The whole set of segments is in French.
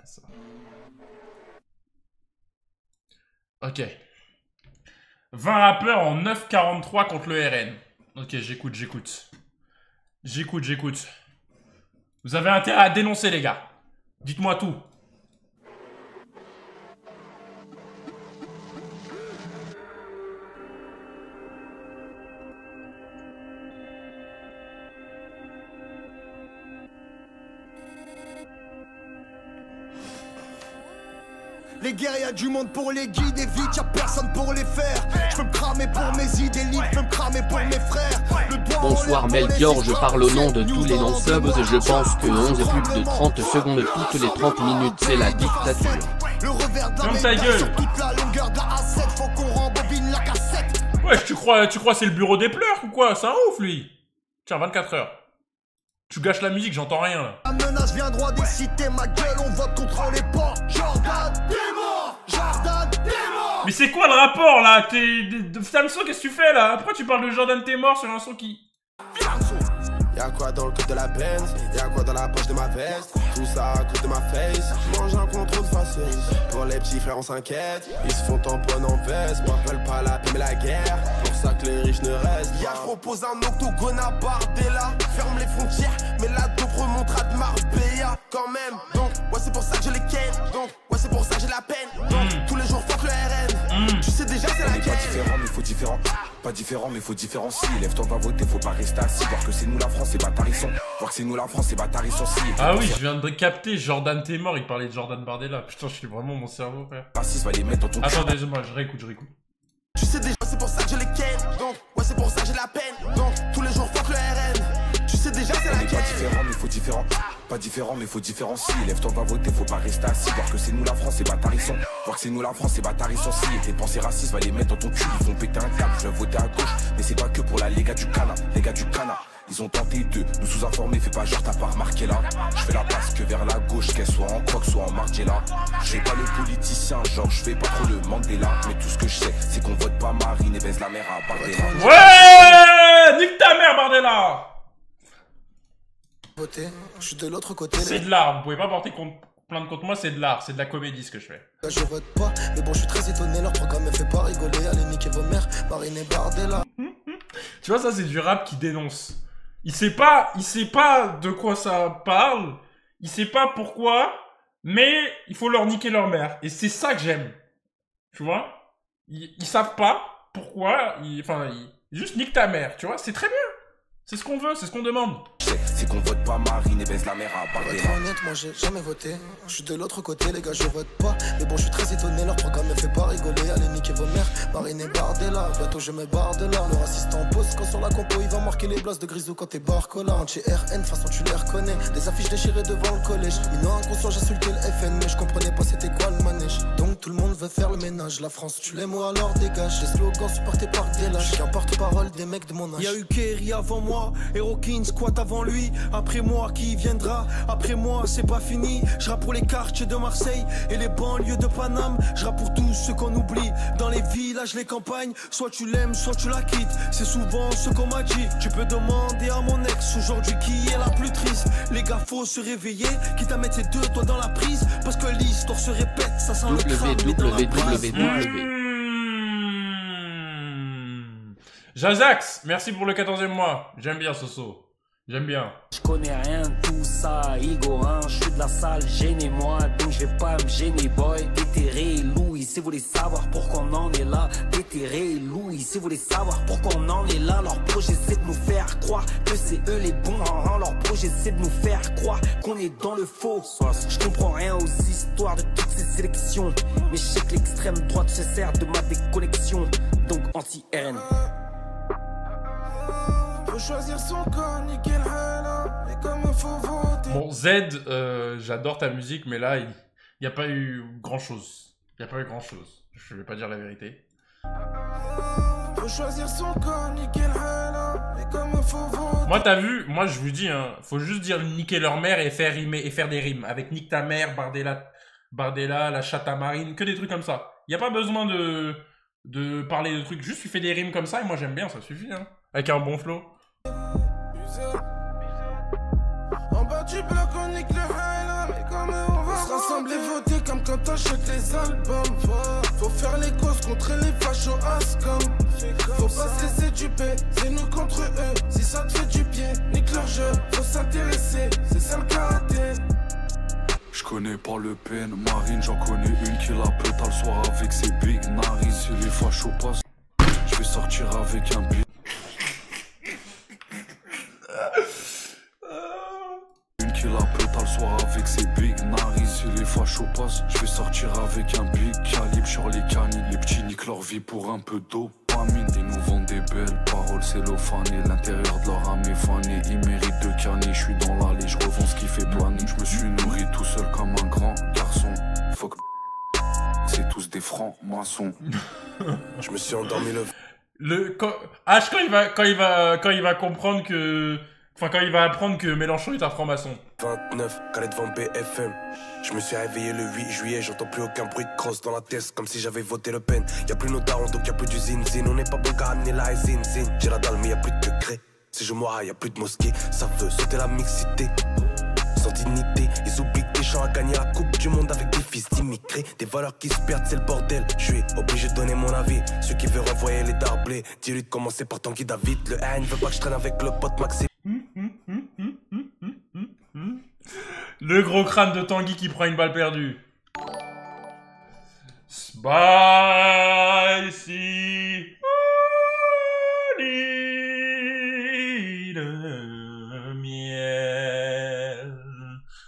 ça. Ok. 20 rappeurs en 9,43 contre le RN. Ok, j'écoute. J'écoute. Vous avez intérêt à dénoncer, les gars. Dites-moi tout. Les guerres, y'a du monde pour les guider, vite, y'a personne pour les faire. Je peux me cramer pour mes idées libres, je peux me cramer pour mes frères. Bonsoir Melchior, je parle au nom de tous les non-subs. Je pense que 11 pubs de 30 secondes toutes les 30 minutes, c'est la dictature. Le revers de la ferme ta gueule. sur toute la longueur de la A7, faut qu'on rembobine la cassette. Ouais, tu crois c'est le bureau des pleurs ou quoi? C'est un ouf, lui. Tiens, 24 heures. Tu gâches la musique, j'entends rien, là. La menace vient droit des cités, ma gueule, on vote contre les ports. Jordan, t'es mort. Jordan, t'es mort. Mais c'est quoi le rapport, là? Samson, qu'est-ce que tu fais, là? Pourquoi tu parles de Jordan t'es mort sur un son qui... Y'a quoi dans le code de la Benz, y'a quoi dans la poche de ma veste. Tout ça à cause de ma face, j'mange un contrôle facile. Pour les petits frères on s'inquiète, ils se font tamponner en veste. M'appelle pas la paix mais la guerre, pour ça que les riches ne restent pas. Y'a j'propose un octogone à Bardella. Ferme les frontières, mais la dope remontera de Marbella quand même. Donc ouais c'est pour ça que je les ken, donc ouais c'est pour ça que j'ai la peine. Donc tous les jours fuck le RN, tu sais déjà c'est la guerre. Pas différent mais faut différent, pas différent mais faut différencier. Lève-toi va voter, faut pas rester assis. Voir que c'est nous la France, c'est bâtarissons. Voir que c'est nous la France, c'est bâtarissons. Ah oui, je viens de capter, Jordan t'es mort, il parlait de Jordan Bardella. Putain, je suis vraiment mon cerveau, frère. Raciste va les mettre dans ton... Attendez, moi, je réécoute. Tu sais déjà c'est pour ça que je les ken, donc ouais c'est pour ça que j'ai la peine. Donc tous les jours fuck le RN, tu sais déjà c'est la guerre. Pas différent mais faut différent, pas différent mais faut différencier. Lève-toi va voter, faut pas rester assis. Voir que c'est nous la France, c'est bâtarissons. Voir que c'est nous la France, c'est bâtarissons. Et tes pensées racistes va les mettre dans ton cul. Ils vont péter un câble, je vais voter à gauche. Mais c'est pas que pour la Lega du Cana, Lega du Cana. Ils ont tenté de nous sous-informer, fais pas genre t'as pas remarqué là. Je fais la passe que vers la gauche, qu'elle soit en croque, soit en Margiela. Je fais pas le politicien, genre je fais pas trop le Mandela. Mais tout ce que je sais, c'est qu'on vote pas Marine et baise la mère à Bardella. Ouais, nique ta mère, Bardella. Je suis de l'autre côté. C'est de l'art, vous pouvez pas porter plainte contre moi, c'est de l'art, c'est de la comédie ce que je fais. Je vote pas, mais bon je suis très étonné, leur programme me fait pas rigoler. Allez niquer vos mères, Marine et Bardella. Tu vois, ça c'est du rap qui dénonce. Il sait pas de quoi ça parle, il sait pas pourquoi, mais il faut leur niquer leur mère. Et c'est ça que j'aime. Tu vois, ils savent pas pourquoi, juste nique ta mère, tu vois, c'est très bien. C'est ce qu'on veut, c'est ce qu'on demande. C'est qu'on vote pas Marine et baise la mère à Pour Bardella. être honnête, moi j'ai jamais voté. Je suis de l'autre côté, les gars, je vote pas. Mais bon, je suis très étonné, leur programme me fait pas rigoler. Allez niquer vos mères, Marine et Bardella. Bientôt je mets Bardella. Le raciste en pause, quand sur la compo, il va marquer les blases de Grisou quand t'es Barcola. Anti-RN, façon tu les reconnais. Des affiches déchirées devant le collège. Minant inconscient, j'insultais le FN, mais je comprenais pas c'était quoi le manège. Donc tout le monde veut faire le ménage. La France, tu l'aimes ou alors dégage. Les slogans supportés par des lâches. Qu'un porte-parole des mecs de mon âge. Y'a eu Kerry avant moi, Herokin squat avant lui. Après moi qui viendra, après moi c'est pas fini. Je rappe pour les quartiers de Marseille et les banlieues de Paname. Je rappe pour tous ceux qu'on oublie. Dans les villages, les campagnes, soit tu l'aimes, soit tu la quittes. C'est souvent ce qu'on m'a dit. Tu peux demander à mon ex aujourd'hui qui est la plus triste. Les gars faut se réveiller, quitte à mettre ses deux doigts dans la prise. Parce que l'histoire se répète, ça sent le crâne mais dans la base. Jazax, merci pour le 14e mois. J'aime bien Soso. J'aime bien. Je connais rien de tout ça, Igo, hein, je suis de la salle, gênez-moi, donc je vais pas me gêner, boy. Déterré, Louis, si vous voulez savoir pourquoi on en est là. Déterré, Louis, si vous voulez savoir pourquoi on en est là. Leur projet c'est de nous faire croire que c'est eux les bons, hein. Leur projet c'est de nous faire croire qu'on est dans le faux. Je comprends rien aux histoires de toutes ces sélections, mais je sais que l'extrême droite se sert de ma déconnexion, donc anti-RN. Choisir son corps, nickel, et comme il faut voter. Bon, Z, j'adore ta musique, mais là, il n'y a pas eu grand-chose. Il n'y a pas eu grand-chose. Je vais pas dire la vérité. Faut choisir son corps, nickel, et comme il faut voter. Moi, t'as vu, moi, je vous dis, hein, faut juste dire niquer leur mère et faire rimer, et faire des rimes. Avec nique ta mère, Bardella, la chatte à Marine, que des trucs comme ça. Il n'y a pas besoin de parler de trucs. Juste, tu fais des rimes comme ça, et moi, j'aime bien, ça suffit, hein. Avec un bon flow. En bas du bloc on nique le mais comme on va rassembler, voter comme quand t'achètes les albums. Faut faire les causes contre les fachos Ascom. Faut pas se laisser duper, c'est nous contre eux. Si ça te fait du pied, nique leur jeu. Faut s'intéresser, c'est ça le karaté. Je connais pas le peine, Marine, j'en connais une qui la pète le soir avec ses big nariz. Si les fachos passent, je vais sortir avec un big. Une qui la pète le soir avec ses big nariz. Si les fachos passent, je vais sortir avec un big calibre sur les canines. Les petits niquent leur vie pour un peu d'eau. Ils nous vendent des belles paroles cellophanées. L'intérieur de leur âme est fané. Ils méritent de canner. Je suis dans l'allée, je revends ce qui fait planer. Je me suis nourri tout seul comme un grand garçon. Fuck, c'est tous des francs-maçons. Je me suis endormi quand il va comprendre que... Enfin, quand il va apprendre que Mélenchon est un franc-maçon. 29, calé devant BFM. Je me suis réveillé le 8 juillet, j'entends plus aucun bruit de crosse dans la tête, comme si j'avais voté Le Pen. Y'a plus nos darons, donc y'a plus du zin-zin. On n'est pas bon qu'à amener la zin-zin. J'ai la dalle, mais y'a plus de cré. Si je mourrai, y'a plus de mosquée. Ça veut sauter la mixité. Sans dignité, ils oublient que Deschamps a gagné la coupe du monde avec des fils d'immigrés. Des valeurs qui se perdent, c'est le bordel. Je suis obligé de donner mon avis. Ceux qui veulent renvoyer les darblés, dis-lui de commencer par Tanguy David. Le haine veut pas que je traîne avec le pote Maxime. Le gros crâne de Tanguy qui prend une balle perdue. Spicy de miel.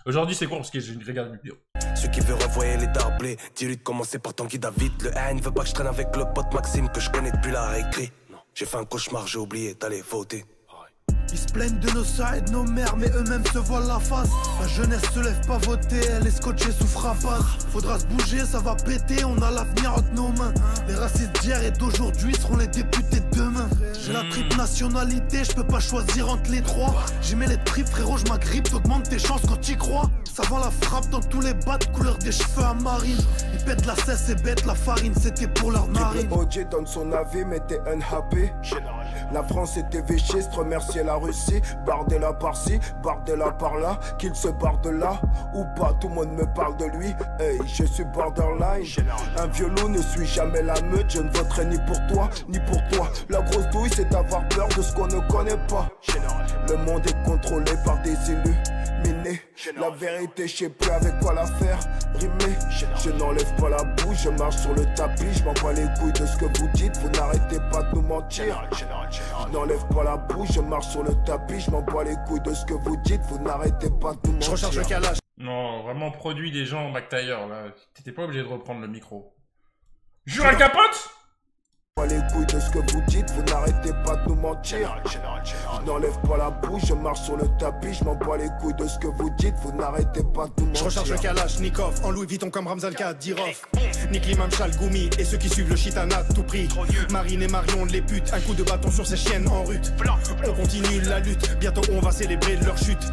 Aujourd'hui c'est court parce que j'ai regardé une vidéo. Ceux qui veulent renvoyer les darblés, dis-lui de commencer par Tanguy David. Le haine veut pas que je traîne avec le pote Maxime que je connais depuis la récré. J'ai fait un cauchemar, j'ai oublié d'aller voter. Ils se plaignent de nos sides, nos mères, mais eux-mêmes se voilent la face. La jeunesse se lève pas voter, elle est scotchée sous frappage. Faudra se bouger, ça va péter, on a l'avenir entre nos mains. Les racistes d'hier et d'aujourd'hui seront les députés de demain. J'ai la triple nationalité, je peux pas choisir entre les trois. J'y mets les tripes, frérot, je m'agrippe, t'augmentes tes chances quand t'y crois. Ça vend la frappe dans tous les bas de couleur des cheveux à marine. Ils pètent la cesse et bêtent la farine, c'était pour leur narine. OJ donne son avis, mais t'es unhappy. La France était véchiste, remercier la Russie. Bardella par-ci, Bardella par-là. Qu'il se barre de là ou pas, tout le monde me parle de lui. Hey, je suis borderline. Un violon ne suit jamais la meute. Je ne voterai ni pour toi, ni pour toi. La grosse douille, c'est d'avoir peur de ce qu'on ne connaît pas. Le monde est contrôlé par des illuminés. La vérité, je sais plus avec quoi la faire rimer. Je n'enlève pas la bouche, je marche sur le tapis. Je m'en bats les couilles de ce que vous dites. Vous n'arrêtez pas de nous mentir. Je n'enlève pas la bouche, je marche sur le tapis. Je m'en bats les couilles de ce que vous dites. Vous n'arrêtez pas de nous mentir. Je recharge le calage. Non, vraiment produit des gens McTayer là. T'étais pas obligé de reprendre le micro. Jure à capote. Pas les couilles de ce que vous dites, vous n'arrêtez pas de nous mentir. Je n'enlève pas la bouche, je marche sur le tapis. Je m'en bats les couilles de ce que vous dites, vous n'arrêtez pas de nous mentir. Je recharge le Kalachnikov en Louis Vuitton comme Ramzan Kadyrov. Nique l'imam Chalgoumi et ceux qui suivent le shitana à tout prix. Marine et Marion les putes, un coup de bâton sur ces chiennes en rut. On continue la lutte, bientôt on va célébrer leur chute.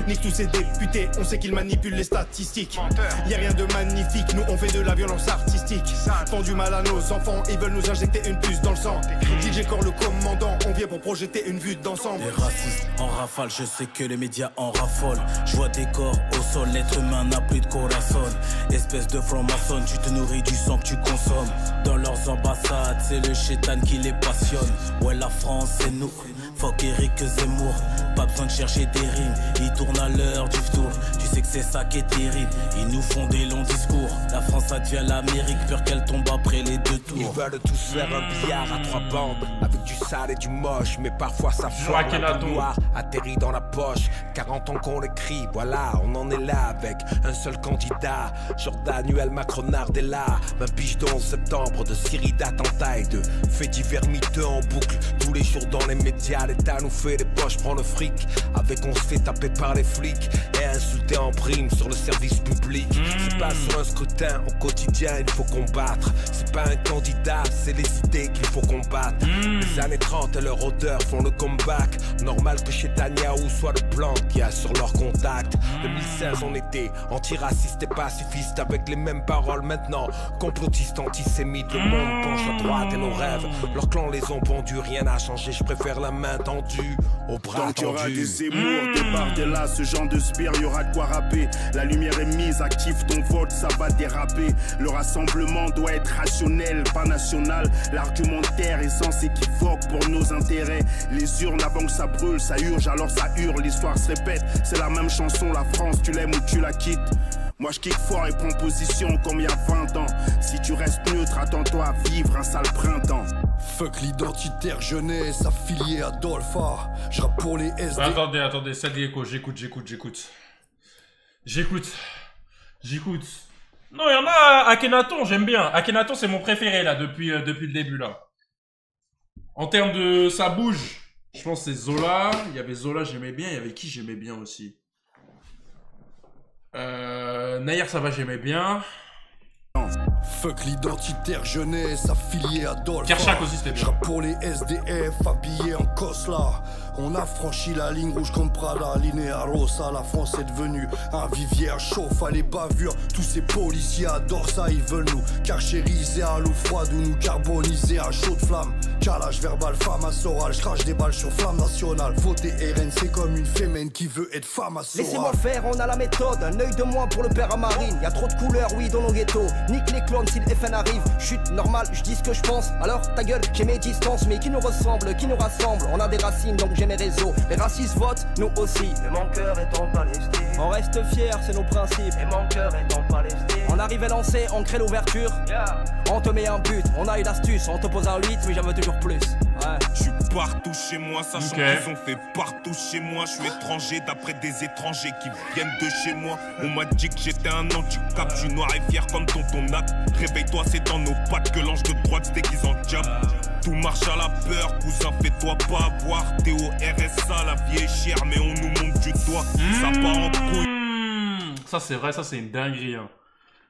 Nique tous ces députés, on sait qu'ils manipulent les statistiques. Y'a rien de magnifique, nous on fait de la violence artistique. Font du mal à nos enfants, ils veulent nous injecter une puce dans le sang. DJ Corps le commandant, on vient pour projeter une vue d'ensemble. Les racistes en rafale, je sais que les médias en raffolent. Je vois des corps au sol, l'être humain n'a plus de corazon. Espèce de franc-maçon, tu te nourris du sang que tu consommes. Dans leurs ambassades, c'est le chétan qui les passionne. Ouais, la France c'est nous, fuck Eric Zemmour. Pas besoin de chercher des rimes, ils tournent à l'heure du tour. Tu sais que c'est ça qui est terrible, ils nous font des longs discours. La France ça devient l'Amérique, peur qu'elle tombe après les deux tours. Ils veulent tous faire un billard à trois bandes, avec du sale et du moche, mais parfois ça forme un noir atterri dans la poche. 40 ans qu'on l'écrit, voilà, on en est là avec un seul candidat. Jordanuel Macronard est là, 20 piges de 11 septembre, de Syrie d'attentats et de faits divers miteux en boucle. Tous les jours dans les médias, l'État nous fait des poches, prend le fric. Avec on se fait taper par les flics et insulter en prime sur le service public. C'est pas sur un scrutin, au quotidien il faut combattre. C'est pas un candidat, c'est les idées qu'il faut combattre. Les années 30 et leur odeur font le comeback. Normal que chez Netanyahou soit le plan qu'il y a sur leur contact. 2016 on était antiraciste et pacifiste avec les mêmes paroles maintenant. Complotistes, antisémites, le monde penche à droite et nos rêves. Leurs clans les ont pendus, rien n'a changé, je préfère la main tendue au bras tendu. Des Zemmour, des Bardella, ce genre de sbire, y'aura de quoi rapper. rattraper. La lumière est mise, active ton vote, ça va déraper. Le rassemblement doit être rationnel, pas national. L'argumentaire est sans équivoque pour nos intérêts. Les urnes avant que ça brûle, ça urge, alors ça hurle, l'histoire se répète. C'est la même chanson, la France, tu l'aimes ou tu la quittes. Moi je kick fort et prends position comme il y a 20 ans. Si tu restes neutre, attends-toi à vivre un sale printemps. Fuck l'identitaire jeunesse affilié à Dolpha. Je rappe pour les SD. Attendez, ça dit écho, j'écoute. Non, il y en a Akhenaton, j'aime bien. Akhenaton, c'est mon préféré là depuis le début là. En termes de ça bouge, je pense que c'est Zola. Il y avait Zola, j'aimais bien. Il y avait qui j'aimais bien aussi. Nair, ça va, j'aimais bien. Fuck l'identitaire jeunesse affilié à Dolpha. Kershak aussi c'était bien. Pour les SDF habillés en Kosla. On a franchi la ligne rouge comme Prada, Linea Rossa. La France est devenue un vivière chauffe à les bavures. Tous ces policiers adorent ça, ils veulent nous carchériser à l'eau froide ou nous carboniser à chaude flamme. Calage verbal, femme à Soral, je crache des balles sur flamme nationale. Voter RN, c'est comme une fémène qui veut être femme à Soral. Laissez-moi faire, on a la méthode, un œil de moins pour le père à Marine. Y'a trop de couleurs, oui, dans nos ghettos. Nique les clones si le FN arrive. Chute normal, je dis ce que je pense. Alors ta gueule, j'ai mes distances, mais qui nous ressemble, qui nous rassemble. On a des racines, donc j'ai mes réseaux. Les racistes votent, nous aussi. Et mon cœur est en Palestine. On reste fiers, c'est nos principes. Et mon cœur est en Palestine. On arrive à lancer, on crée l'ouverture. On te met un but, on a eu l'astuce. On te pose un 8, mais j'en veux toujours plus. Ouais. Je suis partout chez moi, sachant qu'ils ont fait partout chez moi. Je suis étranger d'après des étrangers qui viennent de chez moi. On m'a dit que j'étais un handicap, je suis noir et fier comme tonton Nat. Réveille-toi, c'est dans nos pattes que l'ange de droite se déguise en diable. Tout marche à la peur, cousin, fais-toi pas avoir. T'es au RSA, la vie est chère, mais on nous monte du doigt. Ça part en couille. Ça c'est vrai, ça c'est une dinguerie. Hein.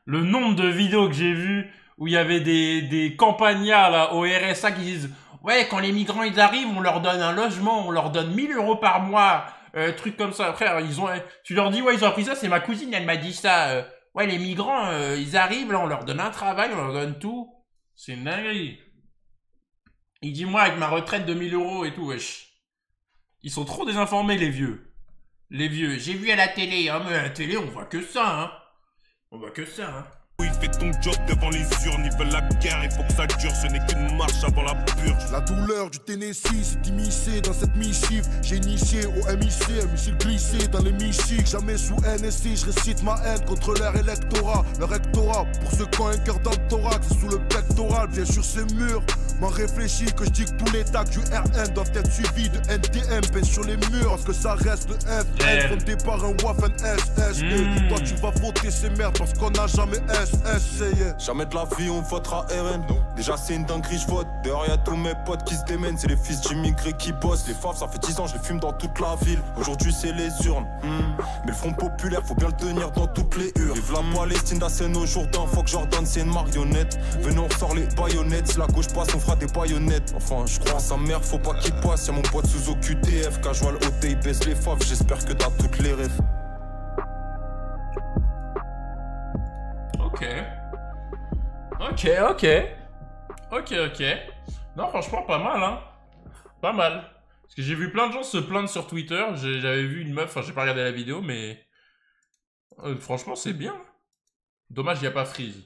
Le nombre de vidéos que j'ai vues où il y avait des campagnards là, au RSA qui disent « Ouais, quand les migrants ils arrivent, on leur donne un logement, on leur donne 1000 € par mois. » Truc comme ça. Frère, tu leur dis « Ouais, ils ont appris ça, c'est ma cousine, elle m'a dit ça. Ouais, les migrants, ils arrivent, là, on leur donne un travail, on leur donne tout. » C'est une dinguerie. Il dit « Moi, avec ma retraite de 1000 € et tout, wesh. » Ils sont trop désinformés, les vieux. Les vieux. J'ai vu à la télé. Ah, mais à la télé, on voit que ça, hein. On voit que ça, hein. Il fait ton job devant les urnes, ils veulent la guerre, il faut que ça dure, ce n'est qu'une marche avant la purge. La douleur du Tennessee s'est immiscée dans cette missive. J'ai initié au MIC, un missile glissé dans l'hémicycle. Jamais sous NSI, je récite ma haine contre leur électorat. Le rectorat, pour ceux qui ont un cœur dans le thorax, sous le pectoral, bien sûr c'est mûr. M'en réfléchis que je dis que tous les tags du RN doivent être suivis de NTM, peints sur les murs, parce que ça reste le FN, fondé par un Waffen SS. Et toi tu vas voter ces merdes parce qu'on n'a jamais SS. Jamais de la vie on votera RN. Déjà c'est une dinguerie, je vote. Dehors y'a tous mes potes qui se démènent. C'est les fils d'immigrés qui bossent. Les faves ça fait 10 ans je les fume dans toute la ville. Aujourd'hui c'est les urnes. Mais le front populaire faut bien le tenir dans toutes les urnes. Vive la Palestine, la scène au Jourdain. Faut que Jordan c'est une marionnette. Venez on ressort les baïonnettes. Si la gauche passe on fera des baïonnettes. Enfin je crois à sa mère, faut pas qu'il passe. Y'a mon pote sous OQTF. Casual OT il baisse les faves. J'espère que t'as toutes les rêves. Ok. Non, franchement, pas mal, hein. Pas mal. Parce que j'ai vu plein de gens se plaindre sur Twitter. J'avais vu une meuf, enfin, j'ai pas regardé la vidéo, mais... franchement, c'est bien. Dommage, il n'y a pas Freeze.